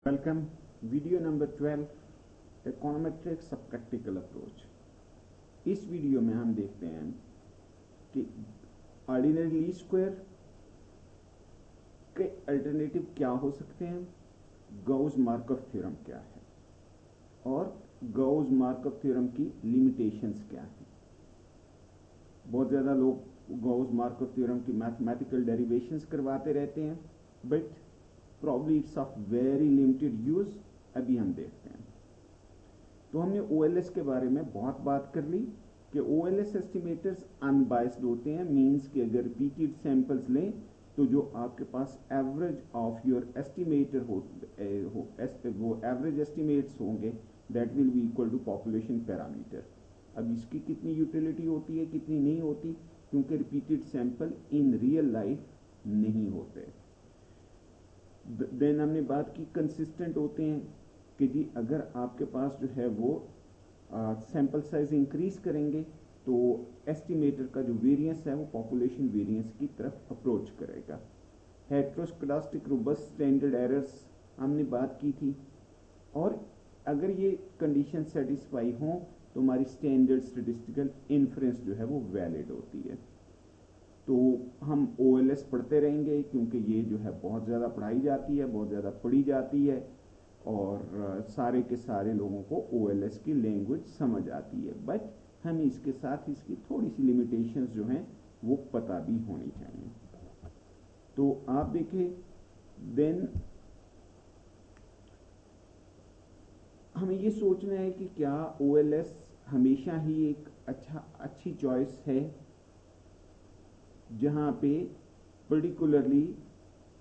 Welcome, video number 12, econometrics of practical approach. इस video में हम देखते हैं कि ऑर्डिनरी लीस्ट स्क्वायर के अल्टरनेटिव क्या हो सकते हैं, गाउस मार्कव थ्योरम क्या है और गाउस मार्कव थ्योरम की लिमिटेशंस क्या हैं. बहुत ज़्यादा लोग गाउस मार्कव थ्योरम की मैथमेटिकल डेरिवेशंस करवाते रहते हैं, but probably it's of very limited use. अभी हम देखते हैं. तो हमने OLS के बारे में बहुत बात कर ली कि OLS एस्टिमेटर्स अनबाइस्ड होते हैं. मींस कि अगर रिपीटेड सैंपल्स लें तो जो आपके पास एवरेज ऑफ योर एस्टिमेटर वो एवरेज एस्टिमेट्स होंगे that will be equal to population parameter. अब इसकी कितनी यूटिलिटी होती है, कितनी नहीं होती, क्योंकि repeated sample in real life नहीं होते. देन हमने बात की कंसिस्टेंट होते हैं कि जी अगर आपके पास जो है वो सैंपल साइज इंक्रीज करेंगे तो एस्टिमेटर का जो वेरिएंस है वो पॉपुलेशन वेरिएंस की तरफ अप्रोच करेगा. हेट्रोस्कोलास्टिक रोबस्ट स्टैंडर्ड एरर्स हमने बात की थी, और अगर ये कंडीशन सेटिस्फाई हों तो हमारी स्टैंडर्ड स्टैटिस्टिकल इन्फ्रेंस जो है वो वैलिड होती है. तो हम OLS पढ़ते रहेंगे क्योंकि ये जो है बहुत ज़्यादा पढ़ाई जाती है, बहुत ज़्यादा पढ़ी जाती है, और सारे के सारे लोगों को OLS की लैंग्वेज समझ आती है. बट हमें इसके साथ इसकी थोड़ी सी लिमिटेशंस जो हैं वो पता भी होनी चाहिए. तो आप देखें, देन हमें ये सोचना है कि क्या OLS हमेशा ही एक अच्छी चॉइस है, जहाँ पे पर्टिकुलरली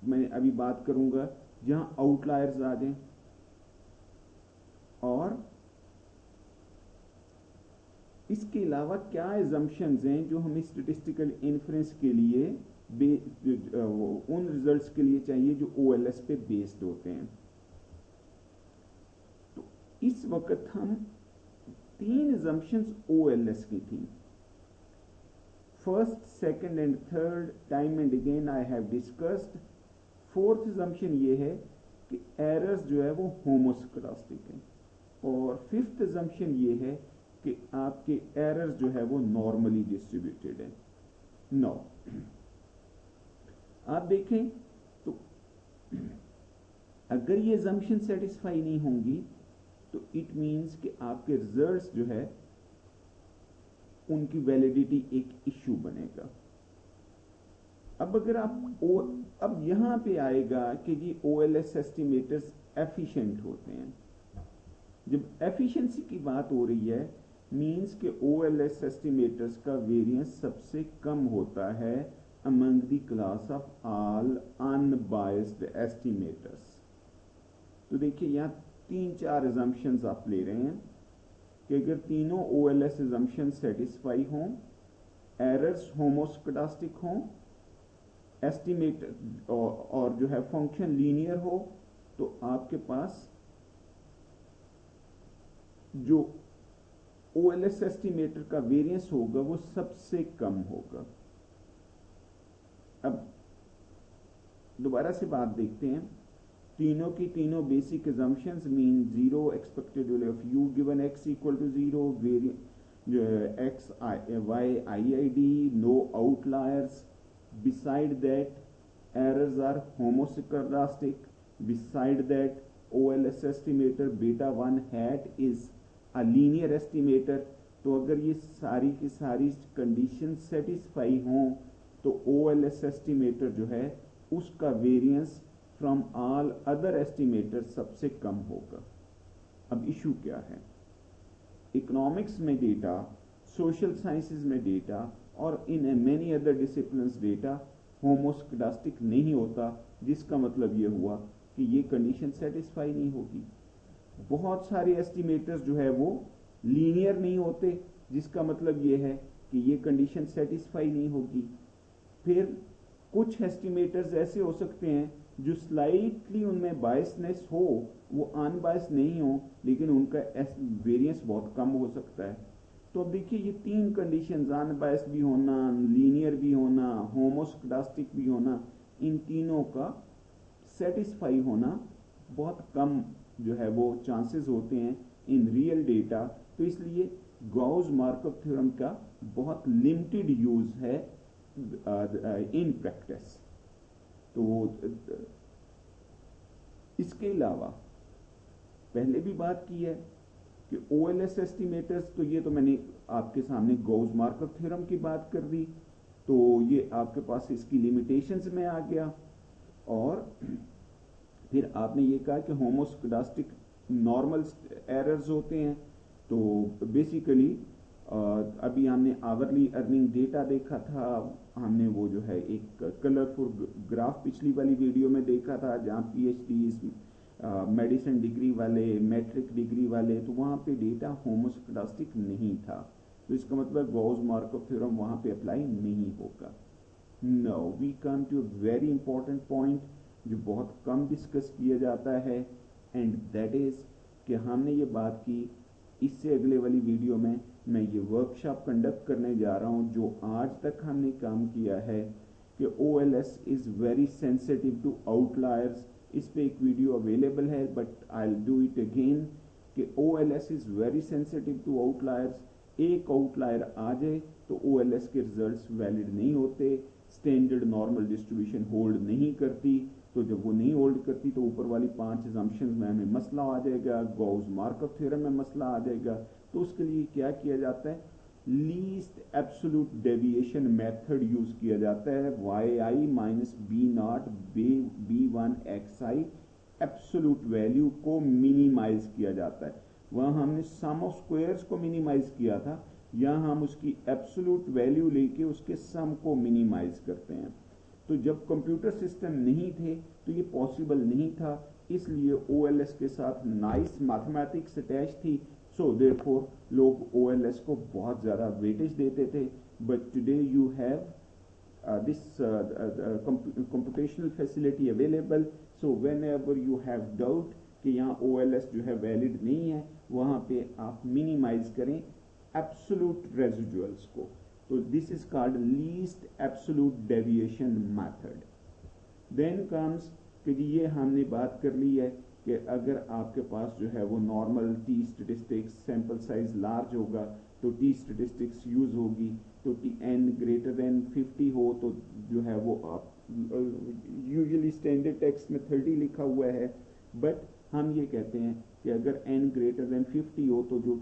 मैं अभी बात करूंगा जहाँ आउटलायर्स आ जाएं, और इसके अलावा क्या एजम्पशंस हैं जो हमें स्टैटिस्टिकल इन्फ्रेंस के लिए उन रिजल्ट्स के लिए चाहिए जो OLS पे बेस्ड होते हैं. तो इस वक्त हम 3 एजम्पशंस OLS की थी. First, second and third time and again I have discussed. Fourth assumption ये है कि एरर्स जो है वो होमोस्कोलास्टिक है, और फिफ्थ एजम्पशन ये है कि आपके एरर्स जो है वो नॉर्मली डिस्ट्रीब्यूटेड है. नो, आप देखें तो अगर ये एजम्पशन सेटिस्फाई नहीं होंगी तो इट मींस कि आपके रिजल्ट्स जो है उनकी वैलिडिटी एक इश्यू बनेगा. अब अगर अब यहां पे आएगा कि जी OLS एस्टिमेटर्स एफिशिएंट होते हैं. जब एफिशिएंसी की बात हो रही है मींस कि OLS एस्टिमेटर्स का वेरिएंस सबसे कम होता है among the class of all unbiased estimators. तो देखिए यहां 3-4 एजम्पशंस आप ले रहे हैं कि अगर तीनों OLS एजम्पशन सेटिस्फाई हों, एरर्स होमोस्कोलास्टिक हों, एस्टिमेट और जो है फंक्शन लीनियर हो, तो आपके पास जो OLS एस्टिमेटर का वेरिएंस होगा वो सबसे कम होगा. अब दोबारा से बात देखते हैं. तीनों की तीनों basic assumptions mean 0 expected value of u given x equal to 0, जो x y IID, no outliers. Beside that errors are homoscedastic. Beside that OLS estimator beta 1 hat is a linear estimator. तो अगर ये सारी की सारी condition satisfy हों तो OLS estimator जो है उसका variance from all other estimator सबसे कम होगा. अब इशू क्या है? इकोनॉमिक्स में डेटा, सोशल साइंसेज में डेटा और in many other disciplines data homoscedastic नहीं होता, जिसका मतलब ये हुआ कि ये कंडीशन सेटिस्फाई नहीं होगी. बहुत सारे एस्टिमेटर्स जो है वो लीनियर नहीं होते, जिसका मतलब ये है कि ये कंडीशन सेटिस्फाई नहीं होगी. फिर कुछ एस्टिमेटर्स ऐसे हो सकते हैं जो स्लाइटली उनमें बायसनेस हो, वो अनबायस नहीं हो, लेकिन उनका वेरिएंस बहुत कम हो सकता है. तो अब देखिए ये 3 कंडीशंस, अनबायस भी होना, लीनियर भी होना, होमोस्कोलास्टिक भी होना, इन तीनों का सेटिस्फाई होना बहुत कम जो है वो चांसेस होते हैं इन रियल डेटा, तो इसलिए गॉस मार्कअप थ्योरम का बहुत लिमिटेड यूज है इन प्रैक्टिस। तो इसके अलावा पहले भी बात की है कि OLS एस्टिमेटर्स, तो ये तो मैंने आपके सामने गॉस मार्कअप थ्योरम की बात कर दी, तो ये आपके पास इसकी लिमिटेशंस में आ गया। और फिर आपने ये कहा कि होमोस्कोडास्टिक नॉर्मल एरर्स होते हैं, तो बेसिकली अभी हमने आवरली अर्निंग डेटा देखा था, हमने वो जो है एक कलरफुल ग्राफ पिछली वाली वीडियो में देखा था जहाँ PhDs, मेडिसिन डिग्री वाले, मैट्रिक डिग्री वाले, तो वहाँ पे डेटा होमोस्कोडास्टिक नहीं था, तो इसका मतलब गॉस मार्कअप थ्योरम वहाँ पे अप्लाई नहीं होगा। Now we come to a very important point जो बहुत कम डिस्कस किया जाता है, एंड दैट इज कि हमने ये बात की, इससे अगले वाली वीडियो में मैं ये वर्कशॉप कंडक्ट करने जा रहा हूँ जो आज तक हमने काम किया है कि OLS is very sensitive to outliers. इस पे एक वीडियो अवेलेबल है, but I will do it again कि OLS is very sensitive to outliers. एक आउटलायर आ जाए तो OLS के रिजल्ट्स वैलिड नहीं होते, स्टैंडर्ड नॉर्मल डिस्ट्रीब्यूशन होल्ड नहीं करती, तो जब वो नहीं होल्ड करती तो ऊपर वाली 5 assumptions में हमें मसला आ जाएगा, गॉस मार्कअप थ्योरम में मसला आ जाएगा। तो उसके लिए क्या किया जाता है, least absolute deviation method use किया जाता है, yi minus B0 B1 xi absolute value को मिनिमाइज किया जाता है। वहां हमने सम ऑफ स्क्वायर्स को मिनिमाइज किया था, यहां हम उसकी एब्सोल्यूट वैल्यू लेके उसके सम को मिनिमाइज करते हैं। तो जब कंप्यूटर सिस्टम नहीं थे तो ये पॉसिबल नहीं था, इसलिए OLS के साथ नाइस मैथमेटिक्स अटैच थी, सो देयरफॉर लोग OLS को बहुत ज़्यादा वेटेज देते थे। But today you have this computational facility available, so whenever you have doubt कि यहाँ OLS जो है वैलिड नहीं है, वहाँ पे आप मिनिमाइज करें एब्सोल्यूट रेजिडुअल्स को। तो this is called least absolute deviation method. Then comes कि ये हमने बात कर ली है कि अगर आपके पास जो है वो normal T statistics, sample size large होगा तो टी स्टेटिस्टिक्स यूज होगी, तो n ग्रेटर देन 50 हो तो जो है वो आप यूजुअली स्टैंडर्ड टेक्स्ट में 30 लिखा हुआ है, बट हम ये कहते हैं कि अगर n ग्रेटर देन 50 हो तो जो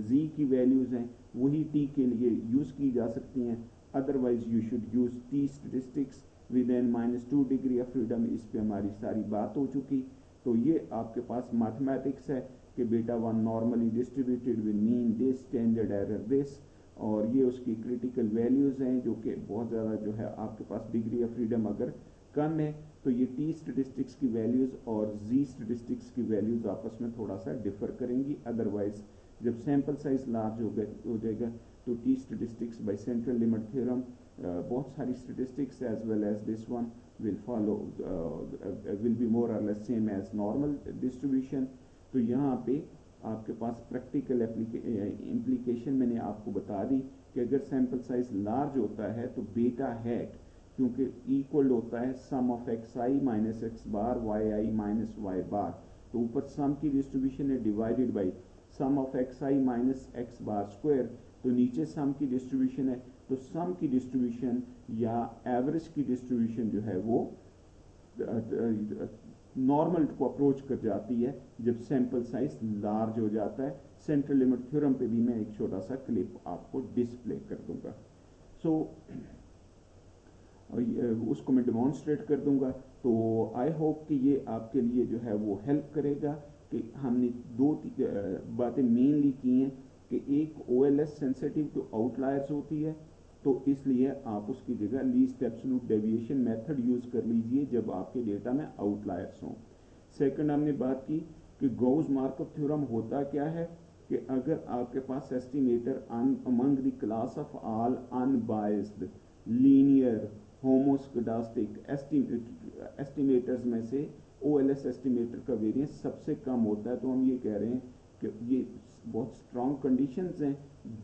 z की वैल्यूज हैं वही t के लिए यूज की जा सकती हैं, otherwise you should use T statistics with n -2 degree of freedom. इस पे हमारी सारी बात हो चुकी। तो ये आपके पास मैथमेटिक्स है कि बेटा one normally distributed with mean this, standard error this, और ये उसकी क्रिटिकल वैल्यूज हैं जो कि बहुत ज़्यादा जो है आपके पास डिग्री ऑफ फ्रीडम अगर कम है तो ये टी स्टेटिस्टिक्स की वैल्यूज और जी स्टेटिस्टिक्स की वैल्यूज आपस में थोड़ा सा डिफर करेंगी। अदरवाइज जब सैंपल साइज लार्ज हो जाएगा तो T statistics by central limit theorem, बहुत सारी statistics as well as this one will follow will be more और less same as normal distribution. तो यहाँ पे आपके पास प्रैक्टिकल इम्प्लीकेशन मैंने आपको बता दी कि अगर सैंपल साइज लार्ज होता है तो बीटा हैट क्योंकि इक्वल होता है sum of xi minus X bar yi minus Y bar, तो ऊपर सम की डिस्ट्रीब्यूशन है divided by sum of xi minus X bar square, तो नीचे सम की डिस्ट्रीब्यूशन है, तो सम की डिस्ट्रीब्यूशन या एवरेज की डिस्ट्रीब्यूशन जो है वो नॉर्मल को अप्रोच कर जाती है जब सैंपल साइज लार्ज हो जाता है। सेंट्रल लिमिट थ्योरम पे भी मैं एक छोटा सा क्लिप आपको डिस्प्ले कर दूंगा, सो उसको मैं डेमोन्स्ट्रेट कर दूंगा। तो आई होप कि ये आपके लिए जो है वो हेल्प करेगा कि हमने दो बातें मेनली की हैं कि एक OLS सेंसिटिव टू आउटलायर्स होती है, तो इसलिए आप उसकी जगह least absolute deviation method use कर लीजिए जब आपके डेटा में आउटलायर्स हों। सेकंड हमने बात की कि गॉस मार्कअप थ्योरम होता क्या है कि अगर आपके पास estimator among the class of all unbiased linear homoscedastic estimators में से OLS एस्टिमेटर का वेरिएंस सबसे कम होता है, तो हम ये कह रहे हैं कि ये बहुत स्ट्रॉन्ग कंडीशंस हैं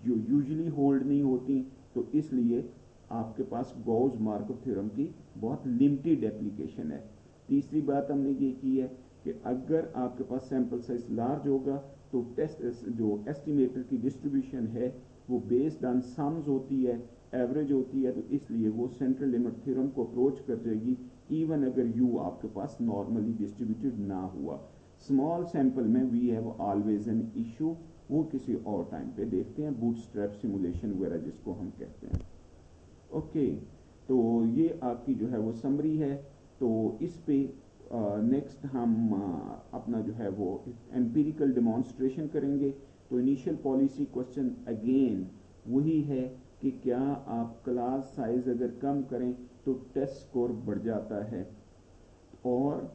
जो यूजुअली होल्ड नहीं होती, तो इसलिए आपके पास गॉस मार्कअप थ्योरम की बहुत लिमिटेड एप्लीकेशन है। तीसरी बात हमने ये की है कि अगर आपके पास सैंपल साइज लार्ज होगा तो टेस्ट जो एस्टिमेटर की डिस्ट्रीब्यूशन है वो बेस्ड ऑन सम्स होती है, एवरेज होती है, तो इसलिए वो सेंट्रल लिमिट थ्योरम को अप्रोच कर जाएगी इवन अगर यू आपके पास नॉर्मली डिस्ट्रीब्यूटेड ना हुआ। स्मॉल सैंपल में we have always an issue, वो किसी और टाइम पे देखते हैं, बूटस्ट्रैप सिमुलेशन वगैरह जिसको हम कहते हैं। ओके, तो ये आपकी जो है वो समरी है। तो इस पे नेक्स्ट हम अपना जो है वो एम्पिरिकल डेमोन्स्ट्रेशन करेंगे। तो इनिशियल पॉलिसी क्वेश्चन अगेन वही है कि क्या आप क्लास साइज अगर कम करें तो टेस्ट स्कोर बढ़ जाता है, और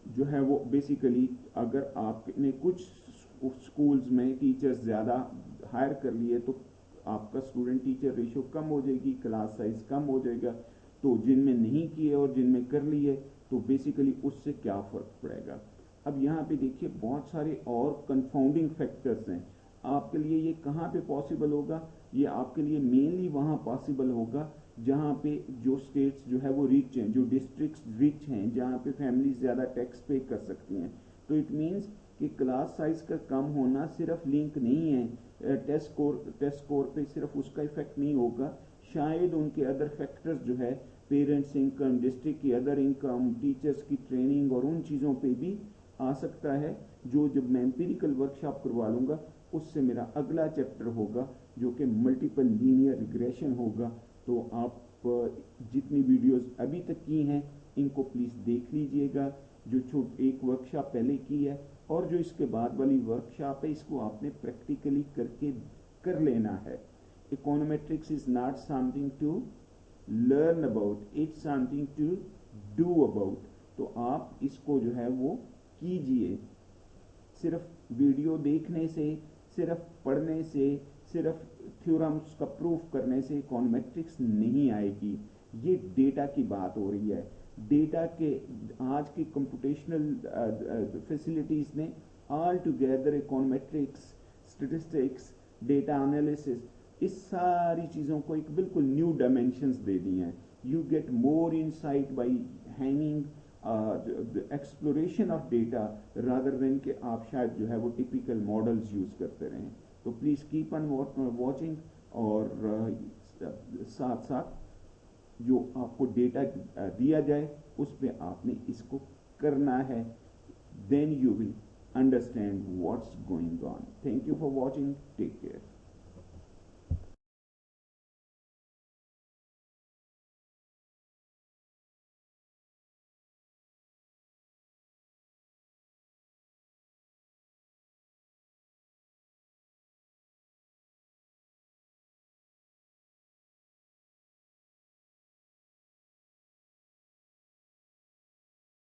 जो है वो बेसिकली अगर आपने कुछ स्कूल्स में टीचर्स ज़्यादा हायर कर लिए तो आपका स्टूडेंट टीचर रेशियो कम हो जाएगी, क्लास साइज कम हो जाएगा। तो जिनमें नहीं किए और जिनमें कर लिए तो बेसिकली उससे क्या फ़र्क पड़ेगा। अब यहाँ पे देखिए बहुत सारे और कंफाउंडिंग फैक्टर्स हैं। आपके लिए ये कहाँ पे पॉसिबल होगा, ये आपके लिए मेनली वहाँ पॉसिबल होगा जहाँ पे जो स्टेट्स जो है वो रिच हैं, जो डिस्ट्रिक्ट्स रिच हैं, जहाँ पे फैमिलीज ज़्यादा टैक्स पे कर सकती हैं। तो इट मीन्स कि क्लास साइज का कम होना सिर्फ लिंक नहीं है टेस्ट स्कोर पे, सिर्फ उसका इफेक्ट नहीं होगा, शायद उनके अदर फैक्टर्स जो है पेरेंट्स इनकम, डिस्ट्रिक्ट की अदर इनकम, टीचर्स की ट्रेनिंग और उन चीज़ों पे भी आ सकता है। जो जब मैं एम्पिरिकल वर्कशॉप करवा लूँगा उससे मेरा अगला चैप्टर होगा जो कि मल्टीपल लीनियर रिग्रेशन होगा। तो आप जितनी वीडियोस अभी तक की हैं इनको प्लीज़ देख लीजिएगा, जो एक वर्कशॉप पहले की है और जो इसके बाद वाली वर्कशॉप है इसको आपने प्रैक्टिकली करके कर लेना है। Econometrics is not something to learn about, it's something to do about. तो आप इसको जो है वो कीजिए। सिर्फ वीडियो देखने से, सिर्फ पढ़ने से, सिर्फ थ्योरम्स का प्रूफ करने से इकोनोमेट्रिक्स नहीं आएगी। ये डेटा की बात हो रही है। डेटा के आज की कंप्यूटेशनल फैसिलिटीज ने all together econometrics, statistics, data analysis, इस सारी चीज़ों को एक बिल्कुल न्यू डायमेंशंस दे दी हैं। You get more insight by having exploration of data rather than कि आप शायद जो है वो टिपिकल मॉडल्स यूज़ करते रहें। तो प्लीज़ कीप ऑन वॉचिंग, और साथ साथ जो आपको डेटा दिया जाए उस पर आपने इसको करना है, then you will understand what's going on. Thank you for watching, take care.